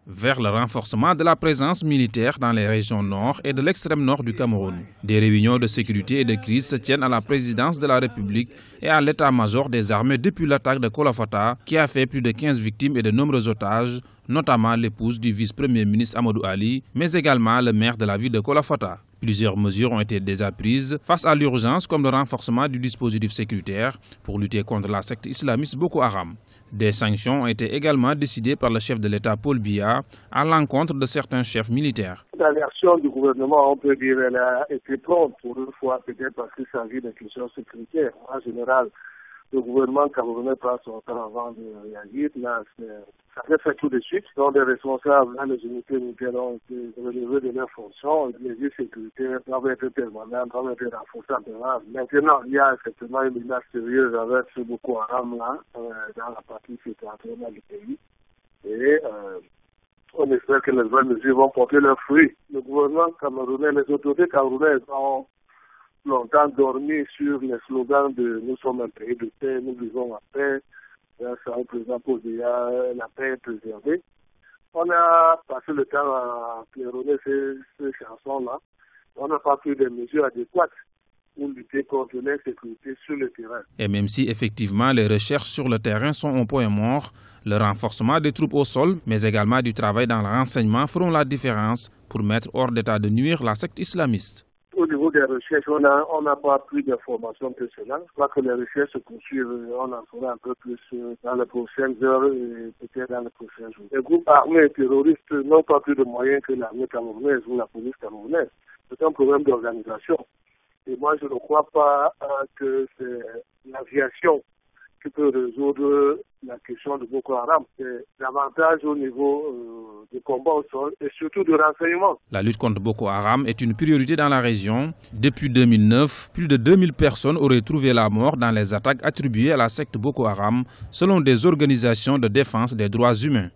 vers le renforcement de la présence militaire dans les régions nord et de l'extrême nord du Cameroun. Des réunions de sécurité et de crise se tiennent à la présidence de la République et à l'état-major des armées depuis l'attaque de Kolafata qui a fait plus de 15 victimes et de nombreux otages, notamment l'épouse du vice-premier ministre Amadou Ali, mais également le maire de la ville de Kolafata. Plusieurs mesures ont été déjà prises face à l'urgence comme le renforcement du dispositif sécuritaire pour lutter contre la secte islamiste Boko Haram. Des sanctions ont été également décidées par le chef de l'État Paul Biya à l'encontre de certains chefs militaires. La réaction du gouvernement, on peut dire, elle a été prompte pour une fois, peut-être parce qu'il s'agit de questions sécuritaires. En général, le gouvernement camerounais prend son temps avant de réagir. Là, ça s'est fait tout de suite. Donc, les responsables, les unités militaires ont été relevés de leurs fonctions. Les lieux sécuritaires doivent être permanents, doivent être renforcés. Maintenant, il y a effectivement une menace sérieuse avec ce Boko Haram là, dans la partie septentrionale du pays. Et on espère que les nouvelles mesures vont porter leurs fruits. Le gouvernement camerounais, les autorités camerounaises ont longtemps dormi sur les slogans de « Nous sommes un pays de paix, nous vivons en paix », ça représente pour dire la paix est préservée. On a passé le temps à claironner ces chansons-là. On n'a pas pris des mesures adéquates pour lutter contre l'insécurité sur le terrain. Et même si effectivement les recherches sur le terrain sont au point mort, le renforcement des troupes au sol, mais également du travail dans le renseignement feront la différence pour mettre hors d'état de nuire la secte islamiste. Au niveau des recherches, on n'a pas plus d'informations que cela. Je crois que les recherches se poursuivent. On en saura un peu plus dans les prochaines heures et peut-être dans les prochains jours. Les groupes armés terroristes n'ont pas plus de moyens que l'armée camerounaise ou la police camerounaise. C'est un problème d'organisation. Et moi, je ne crois pas que c'est l'aviation qui peut résoudre la question de Boko Haram. C'est davantage au niveau du combat au sol et surtout du renseignement. La lutte contre Boko Haram est une priorité dans la région. Depuis 2009, plus de 2000 personnes auraient trouvé la mort dans les attaques attribuées à la secte Boko Haram, selon des organisations de défense des droits humains.